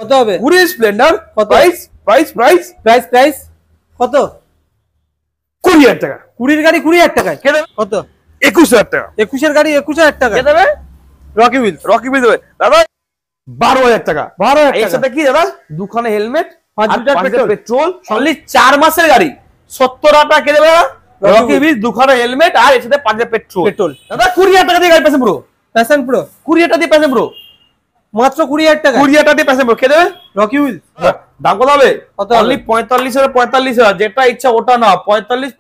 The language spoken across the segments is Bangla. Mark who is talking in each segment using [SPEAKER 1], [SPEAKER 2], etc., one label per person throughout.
[SPEAKER 1] কত হবে?
[SPEAKER 2] 20 স্প্লেন্ডার
[SPEAKER 1] কত?
[SPEAKER 2] প্রাইস
[SPEAKER 1] কত?
[SPEAKER 2] 20,000 টাকা।
[SPEAKER 1] 20 এর গাড়ি 20,000 টাকায়
[SPEAKER 2] কে দেবে?
[SPEAKER 1] কত?
[SPEAKER 2] 21,000 টাকা।
[SPEAKER 1] 21 এর গাড়ি 21,000 টাকা
[SPEAKER 2] কে দেবে?
[SPEAKER 1] রকি হুইলস
[SPEAKER 2] দেবে দাদা 12,000 টাকা।
[SPEAKER 1] 12,000
[SPEAKER 2] এর
[SPEAKER 1] টাকা
[SPEAKER 2] সাথে কি দাদা দুখানা হেলমেট
[SPEAKER 1] 5 লিটার
[SPEAKER 2] পেট্রোল অনলি 4 মাসের গাড়ি 70,000 টাকা। কে দেবে দাদা? রকি হুইলস দুখানা হেলমেট আর এর সাথে 5 লিটার পেট্রোল দাদা 20,000 টাকা দিয়ে গাড়ি প্যাশন প্রো 20,000 টাকা দিয়ে প্যাশন প্রো
[SPEAKER 1] মাত্র 20,000 টাকা
[SPEAKER 2] 20,000 টাকা দিয়ে প্যাশন প্রো। কে দেবে?
[SPEAKER 1] Rocky Wheels.
[SPEAKER 2] দাম কত হবে?
[SPEAKER 1] কত?
[SPEAKER 2] অনলি 45,000 যেটা ইচ্ছা ওটা না 45।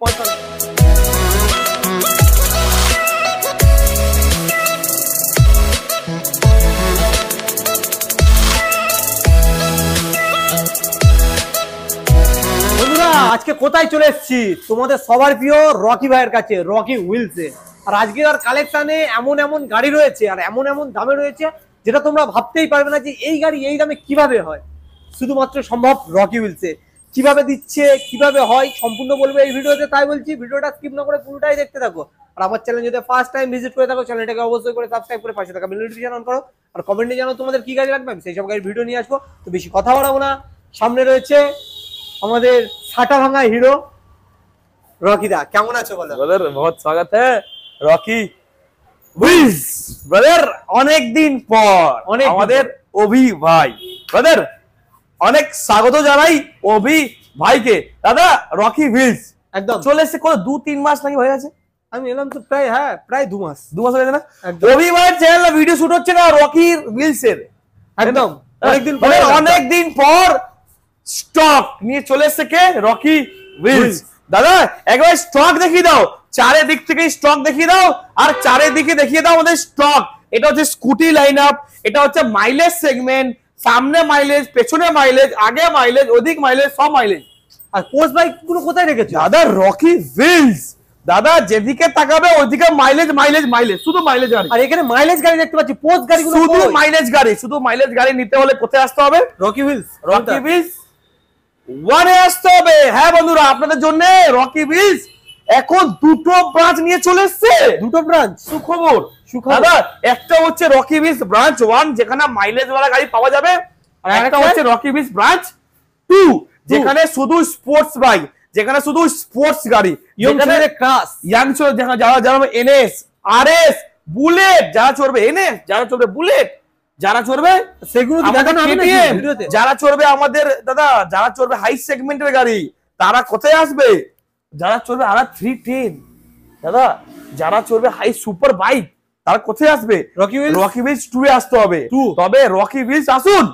[SPEAKER 1] আজকে কোথায় চলে এসেছি? তোমাদের সবার প্রিয় রকি ভাইয়ের কাছে, রকি হুইলসে। আর আজকের আর কালেকশনে এমন এমন গাড়ি রয়েছে আর এমন এমন দামে রয়েছে যেটা তোমরা ভাবতেই পারবে না যে এই গাড়ি এই দামে কিভাবে হয়। শুধুমাত্র সম্ভব রকি হুইলসে। কিভাবে দিচ্ছে, কিভাবে হয় সম্পূর্ণ বলবো এই ভিডিওতে। তাই বলছি ভিডিওটা স্কিপ না করে পুরোটাই দেখতে থাকো। আর আমার চ্যানেল যদি ফার্স্ট টাইম ভিজিট করে থাকো চ্যানেলটাকে অবশ্যই করে সাবস্ক্রাইব করে পাশে থাকা বেল নোটিফিকেশন অন করো। আর কমেন্টে জানাও তোমাদের কি গাড়ি লাগবে, আমি সেই সব গাড়ির ভিডিও নিয়ে আসবো। তো বেশি কথা বাড়াবো না, সামনে রয়েছে আমাদের ছাটা ভাঙা হিরো রকি দা। কেমন আছো বলো?
[SPEAKER 2] ব্রাদার বহুত স্বাগত হ্যাঁ রকি হুইলস ব্রাদার। অনেক দিন পর আমাদের অভি ভাই ব্রাদার অনেক স্বাগত জানাই অভি ভাইকে। দাদা রকি হুইলস
[SPEAKER 1] একদম
[SPEAKER 2] চলে এসেছে কত 2-3 মাস নাকি হয়ে গেছে?
[SPEAKER 1] আমি এলাম তো প্রায় 2 মাস
[SPEAKER 2] হয়ে গেছে না? অভি ভাইয়ের চ্যানেলে ভিডিও শুট হচ্ছে না রকি হুইলস এর
[SPEAKER 1] একদম
[SPEAKER 2] অনেকদিন পর স্টক নিয়ে চলে এসেছে কে? Rocky Wheels. দাদা একবার স্টক দেখিয়ে দাও, চারিদিক থেকে স্টক দেখিয়ে দাও আর চারিদিকে দেখিয়ে দাও আমাদের স্টক। এটা হচ্ছে স্কুটি লাইন আপ, এটা হচ্ছে মাইলেজ সেগমেন্ট, সামনে মাইলেজ, পেছনে মাইলেজ, আগে মাইলেজ, অধিক মাইলেজ, সব মাইলেজ।
[SPEAKER 1] আর পোস্ট বাইক গুলো কোথায় রেখেছো?
[SPEAKER 2] দাদা রকি হুইলস দাদা যেদিকে তাকাবে ওইদিকে মাইলেজ মাইলেজ মাইলেজ, শুধু মাইলেজ গাড়ি।
[SPEAKER 1] আর এখানে মাইলেজ গাড়ি দেখতে পাচ্ছি, পোস্ট গাড়িগুলো
[SPEAKER 2] শুধু মাইলেজ গাড়ি নিতে হলে কোথায় আসতে হবে?
[SPEAKER 1] Rocky Wheels.
[SPEAKER 2] রকি হুইলস ওয়ানে আসতে হবে। হ্যাঁ বন্ধুরা আপনাদের জন্য রকি হুইলস এখন দুটো ব্রাঞ্চ নিয়ে চলে এসেছে।
[SPEAKER 1] দুটো ব্রাঞ্চ,
[SPEAKER 2] সুখবর দাদা। একটা হচ্ছে রকি হুইলস ব্রাঞ্চ 1 যেখানে মাইলেজ ওয়ালা গাড়ি পাওয়া যাবে, আর একটা হচ্ছে রকি হুইলস ব্রাঞ্চ 2 যেখানে শুধু স্পোর্টস বাইক, যেখানে শুধু স্পোর্টস গাড়ি, যেখানে ক্লাস ইয়াং যারা এনএস আরএস বুলেট যারা চড়বে, এনএস যারা চড়বে বুলেট যারা চড়বে
[SPEAKER 1] সেগুলো
[SPEAKER 2] যারা চড়বে আমাদের দাদা, যারা চড়বে হাই সেগমেন্টের গাড়ি তারা কোথায় আসবে? যারা চড়বে R310 দাদা, যারা চড়বে হাই সুপার বাইক তারা কোথায় আসবে? রকি হুইলস 2 এ আসতে হবে। তবে রকি হুইলস আসুন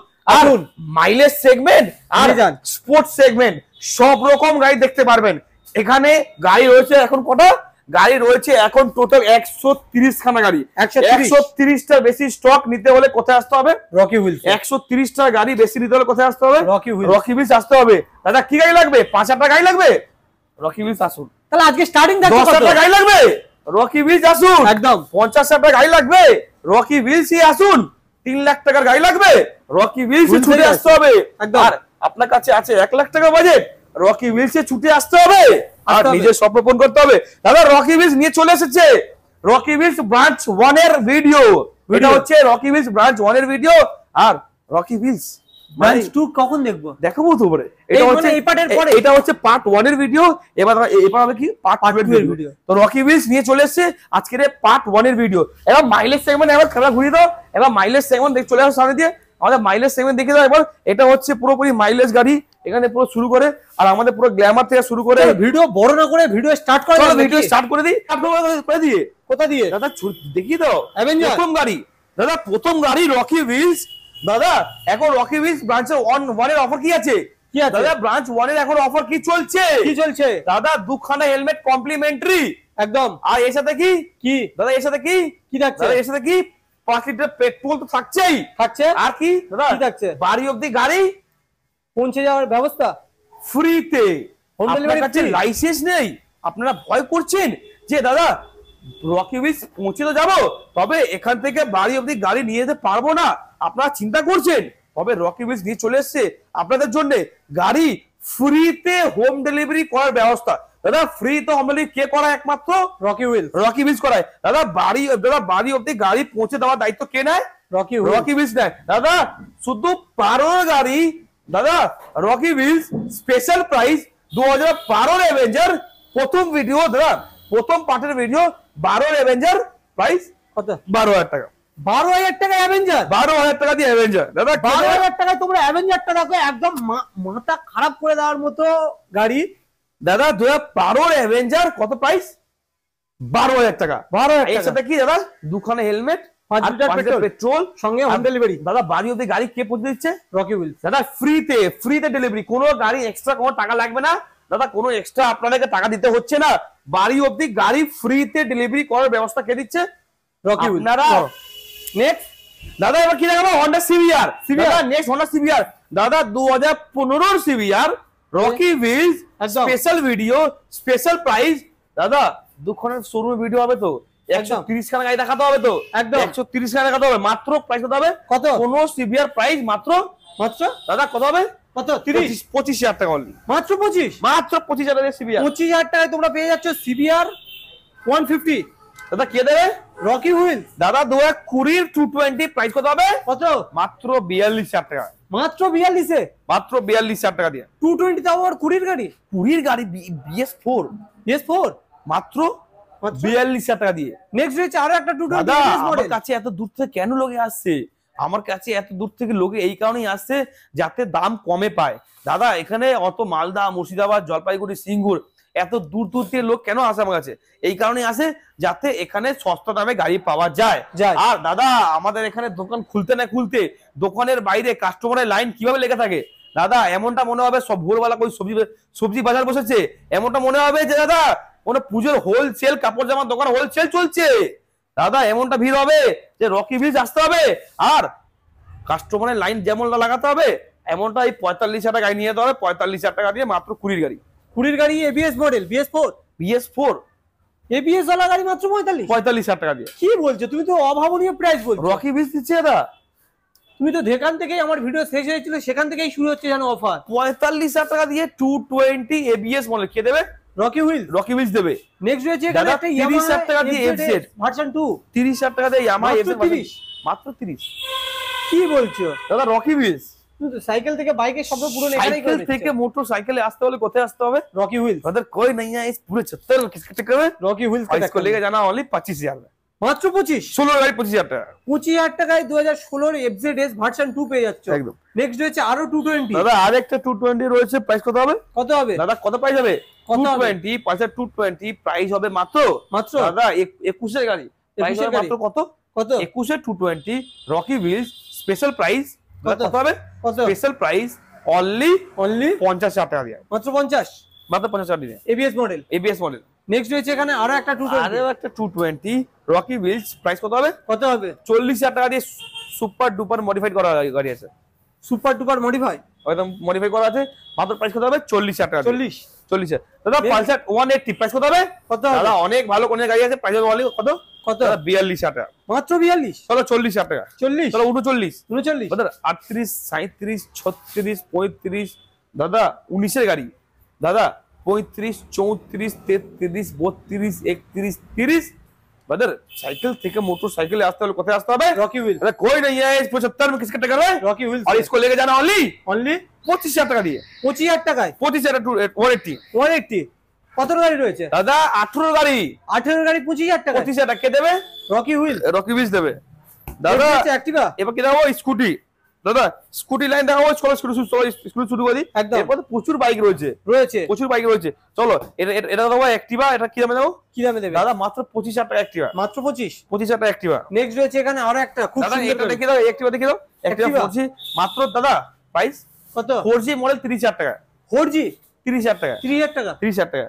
[SPEAKER 2] মাইলেজ সেগমেন্ট আর স্পোর্টস সেগমেন্ট সব রকম গাড়ি দেখতে পারবেন। এখানে গাড়ি রয়েছে এখন কটা? গাড়ি রয়েছে এখন টোটাল 130 খানা গাড়ি। 130টার বেশি স্টক নিতে হলে কোথায় আসতে হবে?
[SPEAKER 1] Rocky wheels.
[SPEAKER 2] 130টা গাড়ি বেশি নিতে হলে কোথায় আসতে হবে? রকি হুইলস আসতে হবে। দাদা কি গাড়ি লাগবে? 5-8টা গাড়ি লাগবে? রকি হুইলস আসুন।
[SPEAKER 1] তাহলে আজকে স্টার্টিং দেখো
[SPEAKER 2] 10টা গাড়ি লাগবে? রকি হুইলস আসুন।
[SPEAKER 1] একদম
[SPEAKER 2] 50-60টা গাড়ি লাগবে? রকি হুইলসই আসুন। 3 লাখ টাকার গাড়ি লাগবে? রকি হুইলসে ছুটে আসতে হবে। আর আপনার কাছে আছে 1 লাখ টাকা বাজেট? রকি হুইলসে ছুটে আসতে হবে আর নিজের স্বপ্ন পূরণ করতে হবে। দাদা রকি হুইলস নিয়ে চলে এসেছে রকি হুইলস ব্রাঞ্চ 1 এর ভিডিও। এটা হচ্ছে রকি হুইলস ব্রাঞ্চ 1 এর ভিডিও। আর রকি হুইলস
[SPEAKER 1] ব্রাঞ্চ 2 কখন দেখবো?
[SPEAKER 2] দেখাবো তো পরে। এটা হচ্ছে পার্ট 1 এর ভিডিও। এবার হবে কি পার্ট 2 এর ভিডিও। তো রকি হুইলস নিয়ে চলে এসেছে আজকের পার্ট 1 এর ভিডিও। এবার মাইলেজ সেগমেন্ট এবার খেলা ঘুরিয়ে দাও। এবার মাইলেজ সেগমেন্ট দেখে চলে আসো সামনে দিয়ে। আমাদের মাইলেজ সেগমেন্ট দেখে দাও এবার। এটা হচ্ছে পুরোপুরি মাইলেজ গাড়ি, এখানে পুরো শুরু করে আর আমাদের পুরো গ্ল্যামার থেকে শুরু করে
[SPEAKER 1] ভিডিও বড় না করে ভিডিও স্টার্ট করে দাও।
[SPEAKER 2] ভিডিও স্টার্ট করে দিই। করে দিয়ে
[SPEAKER 1] কোথা দিয়ে
[SPEAKER 2] দাদা দেখিয়ে দাও। প্রথম গাড়ি দাদা, প্রথম গাড়ি রকি হুইলস। দাদা এখন রকি হুইলস ব্রাঞ্চে 1 এর অফার কি আছে? দাদা ব্রাঞ্চ 1 এর এখন অফার কি চলছে? দাদা 2খানা হেলমেট কমপ্লিমেন্টারি একদম। আর এর সাথে কি দাদা, এর সাথে কি থাকছে? এর সাথে কি 5 লিটার পেট্রোল তো থাকছেই। আর কি দাদা থাকছে? বাড়ি অবধি গাড়ি
[SPEAKER 1] পৌঁছে যাওয়ার ব্যবস্থা
[SPEAKER 2] ফ্রিতে। আপনার কাছে লাইসেন্স নেই, আপনারা ভয় করছেন যে দাদা রকি হুইলস পৌঁছে তো যাবো, তবে এখান থেকে বাড়ি অবধি গাড়ি নিয়ে যেতে পারবো না, আপনারা চিন্তা করছেন। তবে রকি হুইলস নিয়ে চলে এসছে আপনাদের জন্য গাড়ি ফ্রিতে হোম ডেলিভারি করার ব্যবস্থা। দাদা ফ্রি তো হোম ডেলিভারি কে করায়? একমাত্র রকি হুইলস করায়। দাদা বাড়ি অবধি গাড়ি পৌঁছে দেওয়ার দায়িত্ব কে নেয়? রকি হুইলস নেয় দাদা, শুধু 12 গাড়ি দাদা, Rocky Wheels special price 2012 Avenger প্রথম ভিডিও দাদা, প্রথম পার্টের ভিডিও 12 অ্যাভেঞ্জার প্রাইস
[SPEAKER 1] কত?
[SPEAKER 2] 12,000 টাকা।
[SPEAKER 1] 12,000 টাকা অ্যাভেঞ্জার,
[SPEAKER 2] 12,000 টাকা দিয়ে অ্যাভেঞ্জার দাদা।
[SPEAKER 1] 12,000 টাকায় তোমরা অ্যাভেঞ্জারটা দেখো, একদম মাথা খারাপ করে দেওয়ার মতো গাড়ি
[SPEAKER 2] দাদা। 2012 অ্যাভেঞ্জার কত প্রাইস? 12,000 টাকা।
[SPEAKER 1] 12,000
[SPEAKER 2] এর
[SPEAKER 1] টাকা,
[SPEAKER 2] সাথে কি দাদা? দুখানে হেলমেট,
[SPEAKER 1] 5 লিটার
[SPEAKER 2] পেট্রোল,
[SPEAKER 1] সঙ্গে হোম ডেলিভারি।
[SPEAKER 2] দাদা বাড়ি অব্দি গাড়ি কে পৌঁছে দিচ্ছে?
[SPEAKER 1] Rocky Wheels.
[SPEAKER 2] দাদা ফ্রিতে ডেলিভারি, কোনো গাড়ি এক্সট্রা কোনো টাকা লাগবে না দাদা, কোনো এক্সট্রা আপনাদেরকে টাকা দিতে হচ্ছে না, বাড়ি অব্দি গাড়ি ফ্রিতে ডেলিভারি করার ব্যবস্থা কে দিচ্ছে?
[SPEAKER 1] Rocky wheels.
[SPEAKER 2] আপনারা। নেক্সট দাদা এবার কি দেখাবো? Honda CVR. Next Honda CVR দাদা, 2015 CVR Rocky Wheels special video, special price দাদা। দুখানের শোরুম ভিডিও হবে তো, 130 খানা গাড়ি দেখাতে হবে তো,
[SPEAKER 1] একদম
[SPEAKER 2] 130 খানা দেখাতে হবে। মাত্র প্রাইস কত হবে?
[SPEAKER 1] কত?
[SPEAKER 2] কোন সিভিআর প্রাইস মাত্র
[SPEAKER 1] দাদা
[SPEAKER 2] কত হবে?
[SPEAKER 1] কত?
[SPEAKER 2] 25,000 টাকা অনলি,
[SPEAKER 1] মাত্র 25,
[SPEAKER 2] মাত্র 25,000 টাকা সিভিআর।
[SPEAKER 1] 25,000 টাকায় তোমরা পেয়ে যাচ্ছ সিবিআর 150।
[SPEAKER 2] দাদা কে দেবে?
[SPEAKER 1] Rocky Wheels.
[SPEAKER 2] দাদা 2020 220 প্রাইস কত হবে?
[SPEAKER 1] কত?
[SPEAKER 2] মাত্র 42,000 টাকা,
[SPEAKER 1] মাত্র 42-এ,
[SPEAKER 2] মাত্র 42,000 টাকা দিয়ে
[SPEAKER 1] 220 তাও আবার 20 গাড়ি,
[SPEAKER 2] 20 গাড়ি BS4
[SPEAKER 1] PS4
[SPEAKER 2] মাত্র 42,000 টাকা দিয়ে।
[SPEAKER 1] নেক্সট রয়েছে আরো একটা 220
[SPEAKER 2] দাদা
[SPEAKER 1] এবিএস
[SPEAKER 2] আমার
[SPEAKER 1] মডেল।
[SPEAKER 2] কাছে এত দূর থেকে কেন লোকে আসছে? আমার কাছে এত দূর থেকে লোকে এই কারণেই আসছে যাতে দাম কমে পায়। দাদা এখানে অত মালদা, মুর্শিদাবাদ, জলপাইগুড়ি, সিঙ্গুর এত দূর দূর থেকে লোক কেন আসে আমার কাছে? এই কারণেই আসে যাতে এখানে সস্তা দামে গাড়ি পাওয়া যায়। আর দাদা আমাদের এখানে দোকান খুলতে না খুলতে দোকানের বাইরে কাস্টমারের লাইন কিভাবে লেগে থাকে দাদা, এমনটা মনে হবে সব ভোরবেলা কই সবজি বাজার বসেছে, এমনটা মনে হবে যে দাদা কোনো পুজোর হোলসেল কাপড় জামার দোকান হোলসেল চলছে দাদা, এমনটা ভিড় হবে যে রকি হুইলস আসতে হবে। আর কাস্টমারের লাইন যেমনটা লাগাতে হবে এমনটা এই 45,000 টাকা গাড়ি নিয়ে যেতে হবে, 45,000 টাকা দিয়ে মাত্র 20 গাড়ি,
[SPEAKER 1] 20 গাড়ি এবিএস মডেল,
[SPEAKER 2] BS4
[SPEAKER 1] এবিএস ওয়ালা গাড়ি মাত্র
[SPEAKER 2] 45,000 টাকা দিয়ে।
[SPEAKER 1] কি বলছো? তুমি তো অভাবনীয় প্রাইস বলছো।
[SPEAKER 2] রকি হুইলস দিচ্ছে দাদা।
[SPEAKER 1] তুমি তো যেখান থেকেই আমার ভিডিও শেষ হয়েছিল সেখান থেকেই শুরু হচ্ছে জানো অফার।
[SPEAKER 2] 45,000 টাকা দিয়ে 220 ABS মডেল কে দেবে?
[SPEAKER 1] Rocky Wheels.
[SPEAKER 2] রকি হুইলস দেবে।
[SPEAKER 1] নেক্সট রয়েছে এখানে একটা
[SPEAKER 2] 30,000 টাকা দিয়ে FZ
[SPEAKER 1] ভার্সন 2,
[SPEAKER 2] 30,000 টাকা দিয়ে ইয়ামাহা
[SPEAKER 1] মাত্র
[SPEAKER 2] FZ
[SPEAKER 1] 30,
[SPEAKER 2] মাত্র 30।
[SPEAKER 1] কি বলছো
[SPEAKER 2] দাদা রকি হুইলস।
[SPEAKER 1] তুমি তো সাইকেল থেকে বাইকের শব্দ পুরো এখানেই
[SPEAKER 2] সাইকেল
[SPEAKER 1] করে দিচ্ছ।
[SPEAKER 2] থেকে মোটর সাইকেলে আসতে হলে কোথায় আসতে হবে?
[SPEAKER 1] Rocky wheels.
[SPEAKER 2] अगर कोई नहीं है इस पूरे 76 किसके चक्कर में
[SPEAKER 1] रॉकी व्हील्स
[SPEAKER 2] और इसको लेके जाना ओनली 25,000 में,
[SPEAKER 1] মাত্র 25,
[SPEAKER 2] 16 গাড়ি 25,000 টাকা।
[SPEAKER 1] 25,000 টাকায় 2016 এফজেডএস ভার্সন 2 পেয়ে যাচ্ছ
[SPEAKER 2] একদম।
[SPEAKER 1] নেক্সট রয়েছে আরো 220।
[SPEAKER 2] দাদা আরেকটা 220 রয়েছে, প্রাইস কত হবে?
[SPEAKER 1] কত হবে
[SPEAKER 2] দাদা কত প্রাইস হবে?
[SPEAKER 1] কত হবে?
[SPEAKER 2] 220 পাঁচটা 220 প্রাইস হবে মাত্র দাদা 21 এর গাড়ি, প্রাইস হবে মাত্র কত?
[SPEAKER 1] কত?
[SPEAKER 2] 21 এর 220 রকি হুইলস স্পেশাল প্রাইস কত হবে?
[SPEAKER 1] কত?
[SPEAKER 2] স্পেশাল প্রাইস অনলি 50,000 টাকা দিয়ে,
[SPEAKER 1] মাত্র 50,
[SPEAKER 2] মাত্র 50,000 দিয়ে
[SPEAKER 1] ABS model.
[SPEAKER 2] ABS model.
[SPEAKER 1] Next রয়েছে এখানে আরো একটা 220।
[SPEAKER 2] আরো একটা 220 রকি হুইলস প্রাইস কত হবে?
[SPEAKER 1] কত হবে?
[SPEAKER 2] 40,000 টাকা দিয়ে সুপার ডুপার মডিফাইড করা গাড়ি আছে,
[SPEAKER 1] সুপার ডুপার মডিফাই,
[SPEAKER 2] একদম মডিফাই করা আছে। মাত্র প্রাইস কত হবে? 40,000 টাকা। 40,000 দাদা। পালসার 180 প্রাইস কত হবে?
[SPEAKER 1] কত হবে?
[SPEAKER 2] দাদা অনেক ভালো কোন গাড়ি আছে, প্রাইস হবে কত?
[SPEAKER 1] কত?
[SPEAKER 2] দাদা 42,000 টাকা।
[SPEAKER 1] মাত্র 42,
[SPEAKER 2] চলো 40,000 টাকা।
[SPEAKER 1] 40,
[SPEAKER 2] চলো 39,
[SPEAKER 1] 39,
[SPEAKER 2] দাদা 38 37 36 35 দাদা 19 এর গাড়ি দাদা 35 34 33 32 31 30 ब्रदर। साइकिल থেকে মোটর সাইকেলে আসতে হলে কোথায় আসতে হবে?
[SPEAKER 1] Rocky wheels.
[SPEAKER 2] अरे कोई नहीं है इस 75 में किसके टक्कर है?
[SPEAKER 1] Rocky wheels.
[SPEAKER 2] और इसको लेके जाना ओनली
[SPEAKER 1] অনলি
[SPEAKER 2] 25,000 টাকা দিয়ে।
[SPEAKER 1] 25,000 টাকায়
[SPEAKER 2] 25,000 180
[SPEAKER 1] 180। কত গাড়ি রয়েছে?
[SPEAKER 2] দাদা 18 গাড়ি,
[SPEAKER 1] 18 গাড়ি 25,000 টাকা।
[SPEAKER 2] 25,000 টাকা কে দেবে?
[SPEAKER 1] Rocky Wheels.
[SPEAKER 2] রকি হুইলস দেবে দাদা।
[SPEAKER 1] অ্যাক্টিভা।
[SPEAKER 2] এবার কি দেখাবো? স্কুটি দাদা, স্কুটি লাইন দেখাবো। স্কুটি শুরু করি। এরপর প্রচুর বাইক রয়েছে, প্রচুর বাইক রয়েছে। চলো এটা দেবো অ্যাক্টিভা। এটা কি দামে দেবো?
[SPEAKER 1] কি দামে দেবে
[SPEAKER 2] দাদা মাত্র 25,000 টাকা অ্যাক্টিভা,
[SPEAKER 1] মাত্র
[SPEAKER 2] 25,000 টাকা অ্যাক্টিভা।
[SPEAKER 1] নেক্সট রয়েছে এখানে আরো একটা খুব
[SPEAKER 2] দাদা
[SPEAKER 1] সুন্দর
[SPEAKER 2] এটা দেখে দাও, অ্যাক্টিভা দেখে দাও। অ্যাক্টিভা 4G মাত্র দাদা প্রাইস
[SPEAKER 1] কত?
[SPEAKER 2] 4G মডেল 30,000 টাকা।
[SPEAKER 1] 4G
[SPEAKER 2] 30,000 টাকা,
[SPEAKER 1] 30,000 টাকা,
[SPEAKER 2] 30,000 টাকা।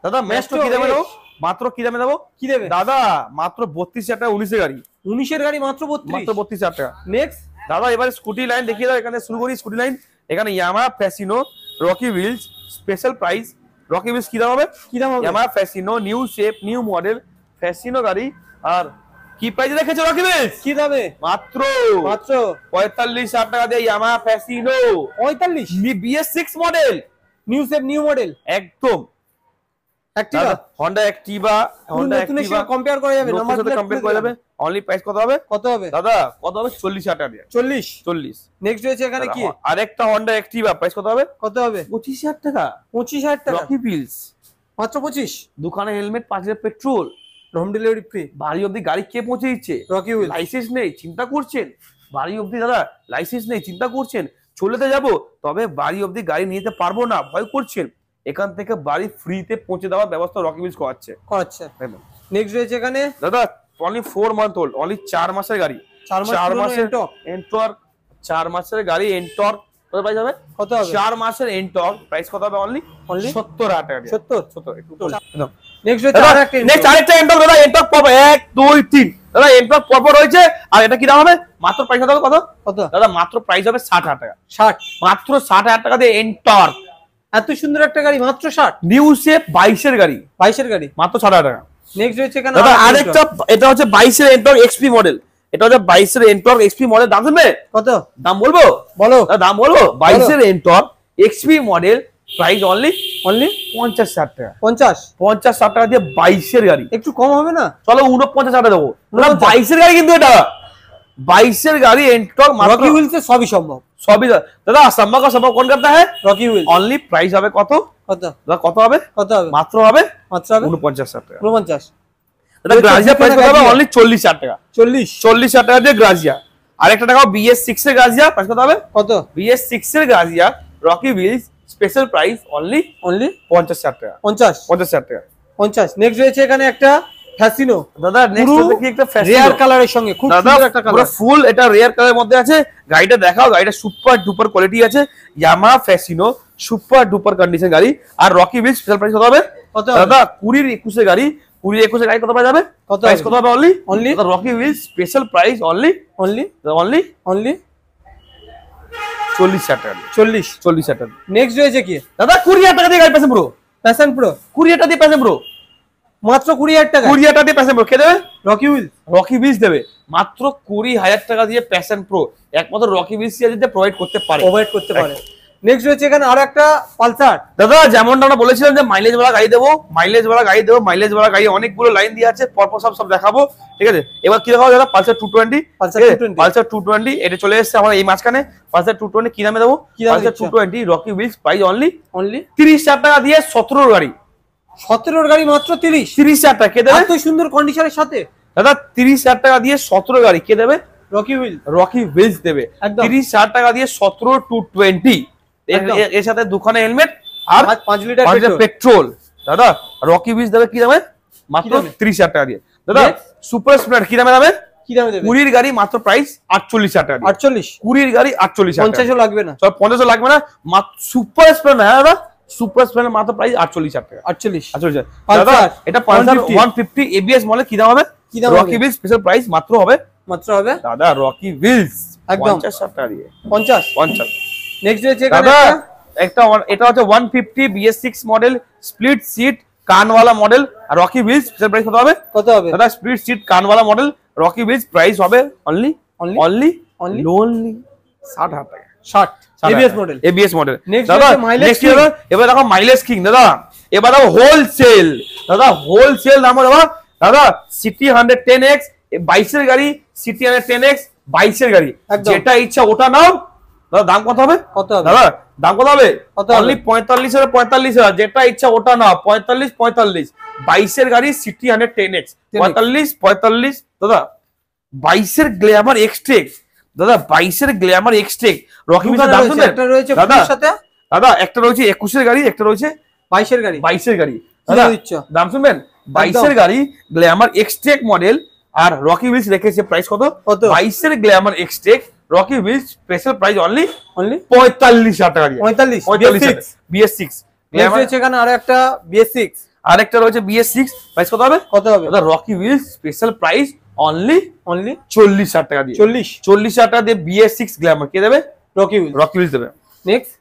[SPEAKER 2] দাদা ম্যাস্ট্রো কি দামে দেবো? মাত্র কি দামে দেবো?
[SPEAKER 1] কি দেবে
[SPEAKER 2] দাদা মাত্র 32,000 টাকা। 19 এর গাড়ি,
[SPEAKER 1] 19 এর গাড়ি মাত্র 32,
[SPEAKER 2] মাত্র 32,000 টাকা।
[SPEAKER 1] নেক্সট
[SPEAKER 2] দাদা এবারে স্কুটি লাইন দেখিয়ে দাও। এখানে শুরু করি স্কুটি লাইন। এখানে Yamaha Fascino Rocky Wheels special price. Rocky Wheels কি দাম হবে?
[SPEAKER 1] কি দাম হবে?
[SPEAKER 2] Yamaha Fascino new shape new model Fascino গাড়ি। আর কি প্রাইসে রেখেছে রকি হুইলস?
[SPEAKER 1] কি দামে?
[SPEAKER 2] মাত্র
[SPEAKER 1] 45,000
[SPEAKER 2] টাকা দিয়ে Yamaha Fascino
[SPEAKER 1] 45
[SPEAKER 2] BS6 model
[SPEAKER 1] new shape new model
[SPEAKER 2] একদম।
[SPEAKER 1] Activa
[SPEAKER 2] Honda Activa, Honda Activa
[SPEAKER 1] compare করা যাবে, নাম্বার
[SPEAKER 2] সাথে কম্পেয়ার করা যাবে। অনলি প্রাইস কত হবে?
[SPEAKER 1] কত হবে
[SPEAKER 2] দাদা কত হবে? 40,000 টাকা দিয়ে।
[SPEAKER 1] 40। নেক্সট রয়েছে এখানে কি?
[SPEAKER 2] আরেকটা হন্ডা অ্যাক্টিভা, প্রাইস কত হবে?
[SPEAKER 1] কত হবে?
[SPEAKER 2] 25,000 টাকা।
[SPEAKER 1] 25,000 টাকা
[SPEAKER 2] রকি হুইলস,
[SPEAKER 1] মাত্র 25।
[SPEAKER 2] দোকানে helmet, 5 litre petrol,
[SPEAKER 1] home delivery free,
[SPEAKER 2] বাড়ি অবধি গাড়ি কে পৌঁছে দিচ্ছে?
[SPEAKER 1] Rocky wheel.
[SPEAKER 2] লাইসেন্স নেই, চিন্তা করছেন? বাড়ি অবধি দাদা লাইসেন্স নেই, চিন্তা করছেন? চলেতে যাব, তবে বাড়ি অবধি গাড়ি নিয়ে যেতে পারবো না, ভয় করছেন? এখান থেকে বাড়ি ফ্রিতে পৌঁছে দেওয়ার ব্যবস্থা রকি হুইলস করাচ্ছে।
[SPEAKER 1] নেক্সট রয়েছে এখানে
[SPEAKER 2] দাদা অনলি 4 মান্থ ওল্ড, অনলি 4 মাসের গাড়ি,
[SPEAKER 1] 4 মাসের
[SPEAKER 2] এন্টর্ক, 4 মাসের গাড়ি এন্টর্ক, কত প্রাইস হবে?
[SPEAKER 1] কত হবে?
[SPEAKER 2] 4 মাসের এন্টর্ক প্রাইস কত হবে? অনলি 70,000 টাকা।
[SPEAKER 1] 70
[SPEAKER 2] একটু
[SPEAKER 1] নেক্সট রয়েছে আরেকটা
[SPEAKER 2] নেক্সট আরেকটা এন্টর্ক দাদা, এন্টর্ক পপ 1 2 3 দাদা, এন্টর্ক পপ রয়েছে। আর এটা কি দাম হবে? মাত্র প্রাইস হবে কত?
[SPEAKER 1] কত
[SPEAKER 2] দাদা মাত্র প্রাইস হবে 60,000 টাকা।
[SPEAKER 1] 60,
[SPEAKER 2] মাত্র 60,000 টাকা দিয়ে এন্টর্ক,
[SPEAKER 1] এত সুন্দর একটা গাড়ি মাত্র 60।
[SPEAKER 2] নিউ শেপ 22 এর গাড়ি,
[SPEAKER 1] 22 এর গাড়ি
[SPEAKER 2] মাত্র 60,000 টাকা।
[SPEAKER 1] নেক্সট রয়েছে এখানে
[SPEAKER 2] দাদা আরেকটা, এটা হচ্ছে 22 এর এন্টর্ক এক্সপি মডেল, এটা হচ্ছে 22 এর এন্টর্ক এক্সপি মডেল। দাম শুনবে?
[SPEAKER 1] কত
[SPEAKER 2] দাম বলবো?
[SPEAKER 1] বলো।
[SPEAKER 2] দাম বলবো? 22 এর Ntorq XP model, price only 50,000 টাকা। 50,000 টাকা দিয়ে 22 এর গাড়ি,
[SPEAKER 1] একটু কম হবে না?
[SPEAKER 2] চলো 49,000 টাকা দেবো। 22 এর গাড়ি, কিন্তু এটা 22 এর গাড়ি এন্টর্ক,
[SPEAKER 1] রকি হুইলস সবই সম্ভব,
[SPEAKER 2] সবই দাদা সম্ভব কোন করতে হয়?
[SPEAKER 1] Rocky wheel.
[SPEAKER 2] অনলি প্রাইস হবে কত?
[SPEAKER 1] কত
[SPEAKER 2] দাদা কত হবে?
[SPEAKER 1] কত হবে?
[SPEAKER 2] মাত্র হবে
[SPEAKER 1] 49,000
[SPEAKER 2] টাকা।
[SPEAKER 1] 49।
[SPEAKER 2] দাদা গ্রাজিয়া প্রাইস কত হবে? অনলি 40,000 টাকা।
[SPEAKER 1] 40,000
[SPEAKER 2] টাকা দিয়ে গ্রাজিয়া। আরেকটা টাকা BS6 এর গ্রাজিয়া, প্রাইস কত হবে?
[SPEAKER 1] কত?
[SPEAKER 2] BS6 এর Grazia Rocky Wheels special price only 50,000 টাকা। 50,000 টাকা।
[SPEAKER 1] 50। নেক্সট রয়েছে এখানে একটা ফ্যাসিনো
[SPEAKER 2] দাদা, নেক্সট হচ্ছে কি একটা ফ্যাসিনো
[SPEAKER 1] রেয়ার কালারের সঙ্গে, খুব সুন্দর একটা কালার,
[SPEAKER 2] পুরো ফুল এটা রেয়ার কালারের মধ্যে আছে। গাড়িটা দেখাও, গাড়িটা সুপার ডুপার কোয়ালিটি আছে, Yamaha Fascino, super duper condition গাড়ি। আর রকি হুইলস স্পেশাল প্রাইস কত হবে? দাদা 20-21 এর গাড়ি, 20-21 এর গাড়ি কত পাওয়া যাবে? প্রাইস কত হবে? Only Rocky Wheels special price only 40,000 টাকা। 40,000 টাকা।
[SPEAKER 1] নেক্সট রয়েছে কি
[SPEAKER 2] দাদা 20,000 টাকা দিয়ে গাড়ি প্যাশন প্রো, 20,000 টাকা দিয়ে প্যাশন প্রো,
[SPEAKER 1] মাত্র 20,000 টাকা।
[SPEAKER 2] 20,000 টাকা দিয়ে প্যাশন প্রো কে দেবে?
[SPEAKER 1] Rocky wheel.
[SPEAKER 2] রকি হুইলস দেবে মাত্র 20,000 টাকা দিয়ে প্যাশন প্রো, একমাত্র রকি হুইলস দিতে প্রোভাইড করতে পারে।
[SPEAKER 1] নেক্সট রয়েছে এখানে আরো একটা পালসার।
[SPEAKER 2] দাদা যেমনটা আমরা বলেছিলাম যে মাইলেজ ওয়ালা গাড়ি দেবো, মাইলেজ ওয়ালা গাড়ি অনেকগুলো লাইন দিয়ে আছে, পরপর সব দেখাবো, ঠিক আছে? এবার কি দেখাবো দাদা? পালসার 220, পালসার 220 এটা চলে এসেছে আমার এই মাঝখানে। পালসার 220 কি দামে দেবো? Pulsar 220 Rocky Wheels price only 30,000 টাকা দিয়ে 17 গাড়ি,
[SPEAKER 1] 17 গাড়ি মাত্র
[SPEAKER 2] 30,000 টাকা কে দেবে?
[SPEAKER 1] এত সুন্দর কন্ডিশনের সাথে
[SPEAKER 2] দাদা 30,000 টাকা দিয়ে 17 গাড়ি কে দেবে?
[SPEAKER 1] রকি
[SPEAKER 2] হুইলস দেবে। 30,000 টাকা দিয়ে 17 220, এর সাথে দুখানে হেলমেট আর
[SPEAKER 1] 5 লিটার
[SPEAKER 2] পেট্রোল। দাদা রকি হুইলস দেবে কি দামে? মাত্র 30,000 টাকা দিয়ে। দাদা সুপার স্প্লেন্ডার কি দামে দেবে? 20 গাড়ি মাত্র প্রাইস 48,000 টাকা।
[SPEAKER 1] 48,
[SPEAKER 2] 20 গাড়ি 48,000,
[SPEAKER 1] 50ও লাগবে না,
[SPEAKER 2] 50ও লাগবে না, সুপার স্প্লেন্ডার। হ্যাঁ দাদা সুপার স্প্লেন্ডার মাত্র প্রাইস 48,000 টাকা।
[SPEAKER 1] 48।
[SPEAKER 2] দাদা এটা পালসার 150 ABS মডেল কি দাম হবে? রকি হুইলস স্পেশাল প্রাইস মাত্র হবে দাদা রকি হুইলস একদম 50,000 টাকা দিয়ে। 50।
[SPEAKER 1] নেক্সট রয়েছে এখানে
[SPEAKER 2] একটা এটা হচ্ছে 150 BS6 মডেল স্প্লিট সিট কানওয়ালা মডেল, আর রকি হুইলস স্পেশাল প্রাইস কত হবে? দাদা স্প্লিট সিট কানওয়ালা মডেল রকি হুইলস প্রাইস হবে অনলি 60,000 টাকা।
[SPEAKER 1] 60 ABS মডেল।
[SPEAKER 2] দাদা নেক্সট এবার দেখো মাইলেজ কিং। দাদা এবার দেখো হোলসেল, দাদা হোলসেল দাম দাদা সিটি 110X 22 এর গাড়ি, সিটি 110X 22 এর গাড়ি, যেটা ইচ্ছা ওটা নাও। দাদা দাম কত হবে? দাদা দাম কত হবে? অনলি 45,000, যেটা ইচ্ছা ওটা নাও। 45 22 এর গাড়ি, সিটি 110X 45। দাদা 22 এর গ্ল্যামার এক্সট্রেক, দাদা 22 এর গ্ল্যামার এক্সট্রেক রকি হুইলস দাম শুনবেন?
[SPEAKER 1] একটা রয়েছে
[SPEAKER 2] দাদা একটা রয়েছে 21 এর গাড়ি, একটা রয়েছে 22 এর গাড়ি। দাদা দাম শুনবেন? 22 এর গাড়ি গ্ল্যামার এক্সট্রেক মডেল, আর রকি হুইলস রেখেছে প্রাইস কত? 22 এর Glamour Xtec Rocky Wheels special price only 45,000 টাকা দিয়ে। 45 BS6 গ্ল্যামার।
[SPEAKER 1] এখানে আরো একটা BS6,
[SPEAKER 2] আরেকটা রয়েছে BS6 প্রাইস কত হবে? দাদা Rocky Wheels special price only 40,000 টাকা দিয়ে। 40,000 টাকা দিয়ে BS6 গ্ল্যামার কে দেবে? রকি হুইলস দেবে। নেক্সট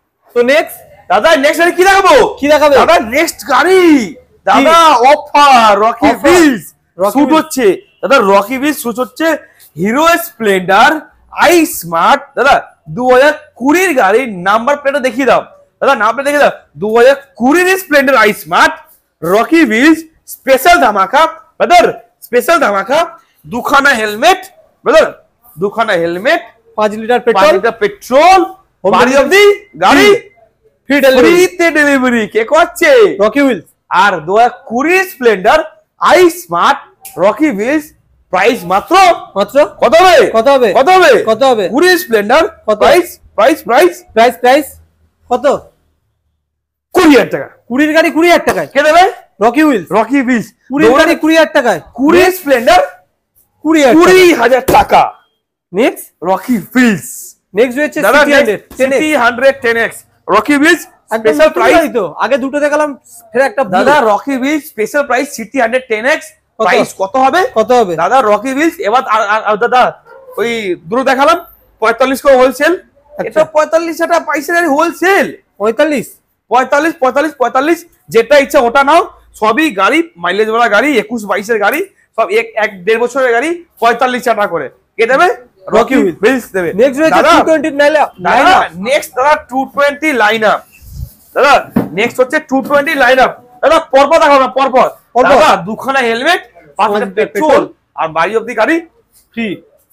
[SPEAKER 2] দাদা নেক্সট গাড়ি কি দেখাবো? দাদা নেক্সট গাড়ি দাদা অফার রকি হুইলস শুট হচ্ছে। দাদা রকি হুইলস শুট হচ্ছে হিরো স্প্লেন্ডার আই স্মার্ট। দাদা 2020 এর গাড়ির নাম্বার প্লেটটা দেখিয়ে দাও। দাদা নাম্বার প্লেট দেখিয়ে দাও। 2020 এর Splendor i Smart Rocky Wheels special ধামাকা। ব্রাদার স্পেশাল ধামাকা দুখানা হেলমেট, ব্রাদার, দুখানা helmet,
[SPEAKER 1] 5 litre
[SPEAKER 2] 5
[SPEAKER 1] petrol,
[SPEAKER 2] litre petrol, বাড়ি অবধি গাড়ি
[SPEAKER 1] ফ্রি ডেলিভারি,
[SPEAKER 2] ফ্রিতে ডেলিভারি। কে করছে?
[SPEAKER 1] Rocky Wheels.
[SPEAKER 2] আর 2020 Splendor i Smart Rocky Wheels, price মাত্র
[SPEAKER 1] মাত্র
[SPEAKER 2] কত হবে?
[SPEAKER 1] কত হবে?
[SPEAKER 2] কত হবে?
[SPEAKER 1] কত হবে?
[SPEAKER 2] 20 স্প্লেন্ডার
[SPEAKER 1] কত?
[SPEAKER 2] প্রাইস প্রাইস প্রাইস
[SPEAKER 1] প্রাইস কত?
[SPEAKER 2] 20,000 টাকা।
[SPEAKER 1] 20 এর গাড়ি 20,000 টাকায়,
[SPEAKER 2] কে দেবে?
[SPEAKER 1] Rocky Wheels.
[SPEAKER 2] Rocky wheels.
[SPEAKER 1] 20 এর গাড়ি 20,000 টাকায়,
[SPEAKER 2] 20 স্প্লেন্ডার
[SPEAKER 1] 20,000
[SPEAKER 2] 20,000 টাকা।
[SPEAKER 1] Next
[SPEAKER 2] Rocky wheels.
[SPEAKER 1] নেক্সট হচ্ছে
[SPEAKER 2] দাদা
[SPEAKER 1] CT 100
[SPEAKER 2] CT 100 10X Rocky Wheels
[SPEAKER 1] একদম
[SPEAKER 2] স্পেশাল প্রাইস।
[SPEAKER 1] তো আগে দুটো দেখালাম, ফের একটা
[SPEAKER 2] দাদা Rocky Wheels special price CT 100 10X
[SPEAKER 1] কত?
[SPEAKER 2] প্রাইস কত হবে?
[SPEAKER 1] কত হবে?
[SPEAKER 2] দাদা রকি হুইলস এবার দাদা ওই দুটো দেখালাম 45 করে হোলসেল, এটা 45 টাকা পাইকারি হোলসেল।
[SPEAKER 1] 45
[SPEAKER 2] 45 45 45 যেটা ইচ্ছা ওটা নাও, সবই গাড়ি মাইলেজ वाला গাড়ি, 21 22 এর গাড়ি, সব এক 1.5 বছরের গাড়ি 45 টাকা করে। কে দেবে? রকি হুইলস দেবে।
[SPEAKER 1] নেক্সট রয়েছে 220
[SPEAKER 2] দাদা নেক্সট দাদা 220 লাইনআপ। দাদা নেক্সট হচ্ছে 220 লাইনআপ। দাদা পরপর দেখাও না, পরপর। দাদা দুখানা হেলমেট, 5 লিটার পেট্রোল আর বাড়ি অবধি গাড়ি
[SPEAKER 1] ফ্রি,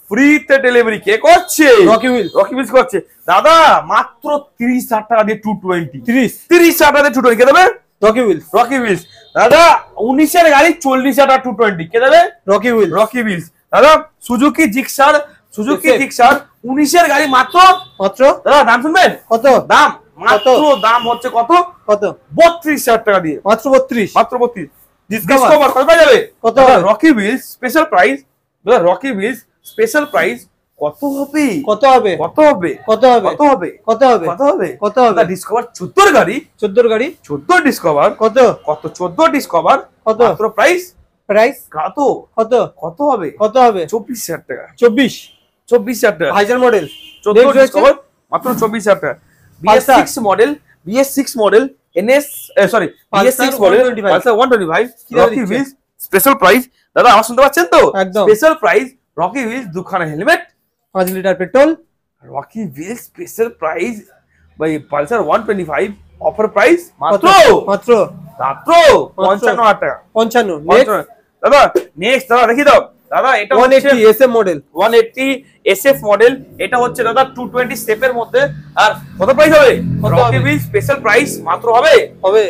[SPEAKER 2] ফ্রিতে ডেলিভারি। কে করছে?
[SPEAKER 1] Rocky Wheels.
[SPEAKER 2] রকি হুইলস করছে। দাদা মাত্র 30,000 টাকা দিয়ে 220,
[SPEAKER 1] 30
[SPEAKER 2] 30,000 টাকা দিয়ে 220 কে দেবে?
[SPEAKER 1] Rocky Wheels.
[SPEAKER 2] Rocky Wheels. দাদা 19 এর গাড়ি 40,000 টাকা 220 কে দেবে?
[SPEAKER 1] Rocky Wheels.
[SPEAKER 2] Rocky Wheels. দাদা সুজুকি জিক্সার 19 এর গাড়ি মাত্র
[SPEAKER 1] মাত্র
[SPEAKER 2] দাদা দাম শুনবেন?
[SPEAKER 1] কত?
[SPEAKER 2] দাম মাত্র দাম হচ্ছে কত?
[SPEAKER 1] কত?
[SPEAKER 2] 32,000 টাকা দিয়ে,
[SPEAKER 1] মাত্র 32।
[SPEAKER 2] মাত্র 32।
[SPEAKER 1] ডিসকাভার
[SPEAKER 2] ডিসকভার কত পাওয়া যাবে?
[SPEAKER 1] কত
[SPEAKER 2] দাদা
[SPEAKER 1] হবে?
[SPEAKER 2] রকি হুইলস স্পেশাল প্রাইস, দাদা রকি হুইলস স্পেশাল প্রাইস কত হবে?
[SPEAKER 1] কত হবে?
[SPEAKER 2] কত হবে?
[SPEAKER 1] কত হবে?
[SPEAKER 2] কত হবে?
[SPEAKER 1] কত হবে?
[SPEAKER 2] কত হবে?
[SPEAKER 1] কত হবে?
[SPEAKER 2] দাদা ডিসকভার 14 এর গাড়ি,
[SPEAKER 1] 14 গাড়ি
[SPEAKER 2] 14 ডিসকভার
[SPEAKER 1] কত?
[SPEAKER 2] কত? 14 ডিসকভার
[SPEAKER 1] কত?
[SPEAKER 2] মাত্র প্রাইস
[SPEAKER 1] প্রাইস
[SPEAKER 2] কত?
[SPEAKER 1] কত?
[SPEAKER 2] কত হবে?
[SPEAKER 1] কত হবে?
[SPEAKER 2] 24,000 টাকা।
[SPEAKER 1] 24
[SPEAKER 2] 24,000 টাকা।
[SPEAKER 1] Higher model.
[SPEAKER 2] 14 ডিসকভার মাত্র 24,000 টাকা।
[SPEAKER 1] Pulsar।
[SPEAKER 2] BS6 model NS sorry BS6 model
[SPEAKER 1] 125
[SPEAKER 2] Pulsar 125
[SPEAKER 1] কি দাম
[SPEAKER 2] রকি
[SPEAKER 1] দিচ্ছে?
[SPEAKER 2] Wheels special price. দাদা আওয়াজ শুনতে পাচ্ছেন তো?
[SPEAKER 1] একদম।
[SPEAKER 2] স্পেশাল প্রাইস রকি হুইলস দুখানা helmet,
[SPEAKER 1] 5 litre petrol,
[SPEAKER 2] Rocky Wheels special price by Pulsar 125 offer price মাত্র
[SPEAKER 1] মাত্র
[SPEAKER 2] মাত্র 55,000 টাকা।
[SPEAKER 1] 55।
[SPEAKER 2] 55,000 দাদা নেক্সট দাদা দেখি দাও। দাদা এটা
[SPEAKER 1] 180 এসএম মডেল,
[SPEAKER 2] 180 SF মডেল, এটা হচ্ছে দাদা 220 স্টেপের মধ্যে। আর কত প্রাইস হবে?
[SPEAKER 1] কত
[SPEAKER 2] রকি
[SPEAKER 1] হবে?
[SPEAKER 2] হুইলস স্পেশাল প্রাইস মাত্র হবে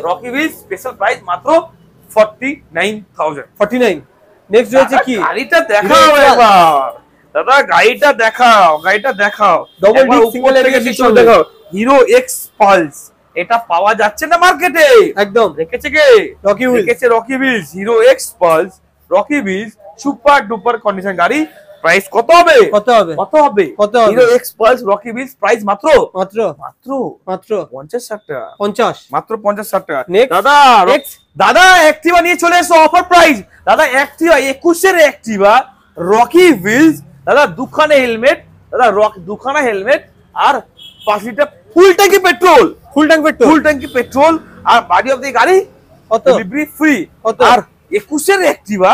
[SPEAKER 2] রকি হুইলস স্পেশাল প্রাইস মাত্র 49,000।
[SPEAKER 1] 49। নেক্সট রয়েছে কি?
[SPEAKER 2] গাড়িটা দেখাও এবার। দাদা গাড়িটা দেখাও, গাড়িটা দেখাও।
[SPEAKER 1] Double
[SPEAKER 2] একবার
[SPEAKER 1] disc
[SPEAKER 2] উপর
[SPEAKER 1] single
[SPEAKER 2] থেকে
[SPEAKER 1] ABS
[SPEAKER 2] নিচে
[SPEAKER 1] system
[SPEAKER 2] দেখাও। হিরো এক্স পালস, এটা পাওয়া যাচ্ছে না মার্কেটে।
[SPEAKER 1] একদম
[SPEAKER 2] রেখেছে কে?
[SPEAKER 1] Rocky Wheels.
[SPEAKER 2] রেখেছে Rocky Wheels. Hero X Pulse Rocky Wheels super duper condition গাড়ি। প্রাইস কত হবে?
[SPEAKER 1] কত হবে?
[SPEAKER 2] কত হবে?
[SPEAKER 1] কত হবে?
[SPEAKER 2] Hero X Pulse Rocky Wheels price মাত্র
[SPEAKER 1] মাত্র
[SPEAKER 2] মাত্র
[SPEAKER 1] মাত্র
[SPEAKER 2] 50,000 টাকা।
[SPEAKER 1] 50।
[SPEAKER 2] মাত্র 50,000 টাকা।
[SPEAKER 1] Next.
[SPEAKER 2] দাদা দাদা অ্যাক্টিভা নিয়ে চলে এসো অফার প্রাইস। দাদা অ্যাক্টিভা 21 এর অ্যাক্টিভা রকি হুইলস। দাদা দুখানা হেলমেট, দাদা দুখানা হেলমেট আর 5 লিটার ফুল ট্যাঙ্কি পেট্রোল,
[SPEAKER 1] ফুল ট্যাঙ্ক পেট্রোল,
[SPEAKER 2] ফুল ট্যাঙ্কি পেট্রোল আর বাড়ি অবধি গাড়ি
[SPEAKER 1] কত?
[SPEAKER 2] Delivery free.
[SPEAKER 1] কত?
[SPEAKER 2] আর 21 এর অ্যাক্টিভা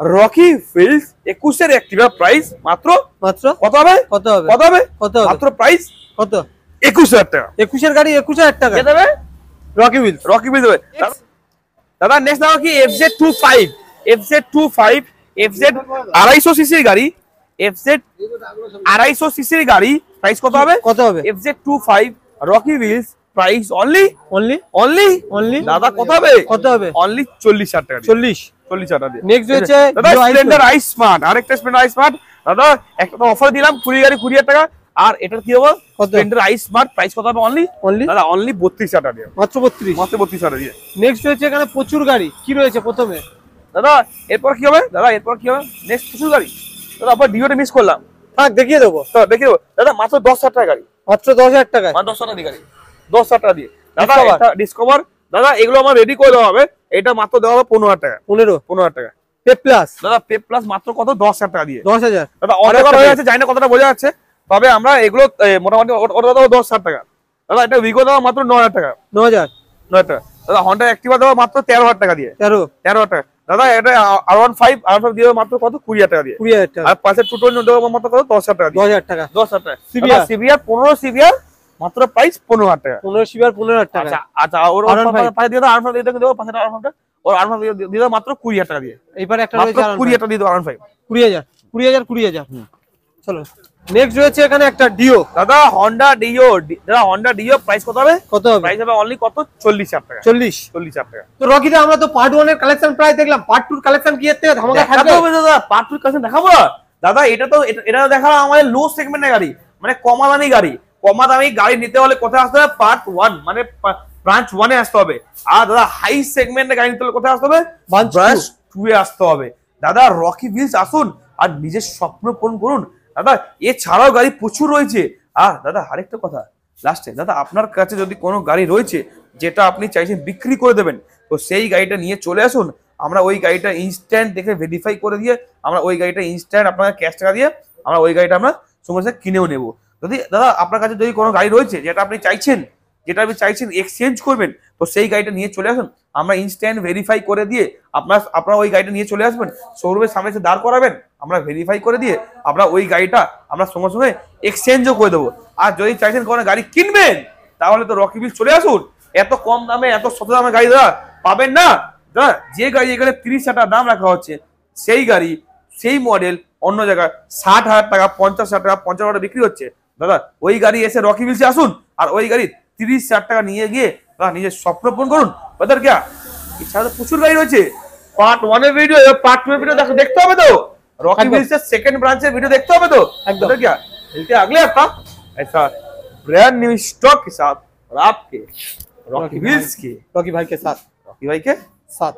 [SPEAKER 2] রকি হুইলস 21 এর অ্যাক্টিভা প্রাইস মাত্র
[SPEAKER 1] মাত্র
[SPEAKER 2] কত হবে?
[SPEAKER 1] কত হবে?
[SPEAKER 2] কত হবে?
[SPEAKER 1] কত হবে?
[SPEAKER 2] মাত্র প্রাইস
[SPEAKER 1] কত?
[SPEAKER 2] 21,000 টাকা।
[SPEAKER 1] 21 এর গাড়ি 21,000 টাকা
[SPEAKER 2] কে দেবে?
[SPEAKER 1] Rocky Wheels.
[SPEAKER 2] রকি হুইলস দেবে। দাদা নেক্সট দাও কি FZ25 FZ25 FZ 250 সিসির গাড়ি, FZ 250 সিসির গাড়ি প্রাইস কত হবে?
[SPEAKER 1] কত হবে?
[SPEAKER 2] FZ25 Rocky Wheels price only
[SPEAKER 1] only
[SPEAKER 2] only দাদা কত হবে?
[SPEAKER 1] কত হবে?
[SPEAKER 2] অনলি 40,000 টাকা।
[SPEAKER 1] 40
[SPEAKER 2] টাকা দিয়ে।
[SPEAKER 1] নেক্সট রয়েছে
[SPEAKER 2] দাদা স্প্লেন্ডার আই স্মার্ট, আরেকটা স্প্লেন্ডার আই স্মার্ট। দাদা একটা অফার দিলাম 20 গাড়ি 20,000 টাকা। আর এটার কি হবে? স্প্লেন্ডার আই স্মার্ট প্রাইস কত হবে? অনলি দাদা অনলি 32,000 টাকা দিয়ে,
[SPEAKER 1] মাত্র 32।
[SPEAKER 2] মাত্র 32,000 টাকা দিয়ে।
[SPEAKER 1] নেক্সট রয়েছে এখানে প্রচুর গাড়ি। কি রয়েছে প্রথমে?
[SPEAKER 2] দাদা এরপর কি হবে? দাদা এরপর কি হবে? নেক্সট কিছু গাড়ি দাদা আবার ভিডিওটা মিস করলাম,
[SPEAKER 1] থাক দেখিয়ে দেবো।
[SPEAKER 2] তো দেখে দেবো। দাদা মাত্র 10,000 টাকা গাড়ি,
[SPEAKER 1] মাত্র 10,000 টাকায়,
[SPEAKER 2] মাত্র 10,000 টাকা গাড়ি, 10,000 টাকা দিয়ে। দাদা
[SPEAKER 1] Discover।
[SPEAKER 2] এটা ডিসকভার। দাদা এগুলো আমার রেডি করে দেওয়া হবে। এটা মাত্র দেওয়া হবে 15,000 টাকা,
[SPEAKER 1] 15
[SPEAKER 2] টাকা।
[SPEAKER 1] পে প্লাস
[SPEAKER 2] দাদা পে প্লাস মাত্র কত? 10,000 টাকা দিয়ে।
[SPEAKER 1] 10,000।
[SPEAKER 2] দাদা অনেক হয়ে যাচ্ছে, জানি না কতটা বোঝা যাচ্ছে, তবে আমরা এগুলো মোটামুটি ওটা দেবো 10,000 টাকা। দাদা এটা উইগো দেওয়া মাত্র 9,000 টাকা,
[SPEAKER 1] 9,000
[SPEAKER 2] 9,000 টাকা। দাদা হন্ডা অ্যাক্টিভা দেওয়া মাত্র 13,000 টাকা দিয়ে, 13,000 টাকা। দাদা এটা R15 দিয়ে মাত্র কত? 20,000 টাকা দিয়ে।
[SPEAKER 1] 20,000 টাকা।
[SPEAKER 2] আর পাশে 220 দেওয়া মাত্র কত? 10,000 টাকা দিয়ে,
[SPEAKER 1] 10,000 টাকা।
[SPEAKER 2] 10,000 টাকা।
[SPEAKER 1] সিভিআর।
[SPEAKER 2] সিভিআর 15 সিভিআর মাত্র প্রাইস 15,000 টাকা।
[SPEAKER 1] 15 সিভিআর 15,000 টাকা।
[SPEAKER 2] আচ্ছা আচ্ছা ওর
[SPEAKER 1] R15
[SPEAKER 2] পাশে দিয়ে দাও R15 দিয়ে দেবো পাশে R15 और R15 দিয়ে দাও মাত্র 20000 টাকা দিয়ে,
[SPEAKER 1] এইবারে একটা
[SPEAKER 2] মাত্র
[SPEAKER 1] রয়েছে
[SPEAKER 2] 20000 টাকা দিয়ে দাও R15
[SPEAKER 1] 20000 চলো নেক্সট রয়েছে এখানে একটা ডিও।
[SPEAKER 2] দাদা হন্ডা ডিও প্রাইস কত হবে? প্রাইস হবে অনলি কত 40000 টাকা। 40000 টাকা।
[SPEAKER 1] তো রকিদা আমরা তো পার্ট 1 এর কালেকশন প্রায় দেখলাম, পার্ট 2 এর কালেকশন কি এর থেকে ধামাকা থাকবে?
[SPEAKER 2] দাদা পার্ট 2 এর কালেকশন দেখাবো দাদা। এটা দেখাবো আমাদের লো সেগমেন্টের গাড়ি, মানে কমা দামি গাড়ি। কমা দামি গাড়ি নিতে হলে কোথায় আসতে হবে? পার্ট 1 মানে ব্রাঞ্চ 1 এ আসতে হবে। আর দাদা হাই সেগমেন্টের গাড়ি নিতে হলে কোথায় আসতে হবে? ব্রাঞ্চ 2 এ আসতে হবে। দাদা রকি হুইলস আসুন আর নিজের স্বপ্ন পূরণ করুন দাদা। এছাড়াও গাড়ি প্রচুর রয়েছে। আর দাদা আরেকটা কথা লাস্টে, দাদা আপনার কাছে যদি কোনো গাড়ি রয়েছে যেটা আপনি চাইছেন বিক্রি করে দেবেন, তো সেই গাড়িটা নিয়ে চলে আসুন। আমরা ওই গাড়িটা ইনস্ট্যান্ট দেখে ভেরিফাই করে দিয়ে আমরা ওই গাড়িটা ইনস্ট্যান্ট আপনাকে ক্যাশ টাকা দিয়ে আমরা ওই গাড়িটা আমরা সঙ্গে সঙ্গে কিনেও নেবো। যদি দাদা আপনার কাছে যদি কোনো গাড়ি রয়েছে যেটা আপনি চাইছেন এক্সচেঞ্জ করবেন, তো সেই গাড়িটা নিয়ে চলে আসুন। আমরা ইনস্ট্যান্ট ভেরিফাই করে দিয়ে আপনারা ওই গাড়িটা নিয়ে চলে আসবেন, শোরুমের সামনে এসে দাঁড় করাবেন, আমরা ভেরিফাই করে দিয়ে আমরা ওই গাড়িটা আমরা সঙ্গে সঙ্গে এক্সচেঞ্জও করে দেবো। আর যদি চাইছেন কোনো গাড়ি কিনবেন তাহলে তো রকি হুইলস চলে আসুন। এত কম দামে এত শত দামে গাড়ি দাদা পাবেন না দাদা। যে গাড়ি এখানে 30,000 টাকা দাম রাখা হচ্ছে, সেই গাড়ি সেই মডেল অন্য জায়গায় 60,000 টাকা 50,000 টাকা 50,000 টাকা বিক্রি হচ্ছে দাদা। ওই গাড়ি এসে রকি হুইলসে আসুন আর ওই গাড়ি 30,000 টাকা নিয়ে গিয়ে দাদা নিজের স্বপ্ন পূরণ করুন। বাজার কে এছাড়া তো প্রচুর গাড়ি রয়েছে। পার্ট 1 এর ভিডিও পার্ট 2 এর ভিডিও দেখতে হবে তো, रॉकी व्हील्स सेकंड ब्रांच से वीडियो देखते हो तो एकदम क्या मिलते हैं अगले हफ्ता ऐसा ब्रांड न्यू स्टॉक के साथ और आपके रॉकी व्हील्स के
[SPEAKER 1] रॉकी भाई के साथ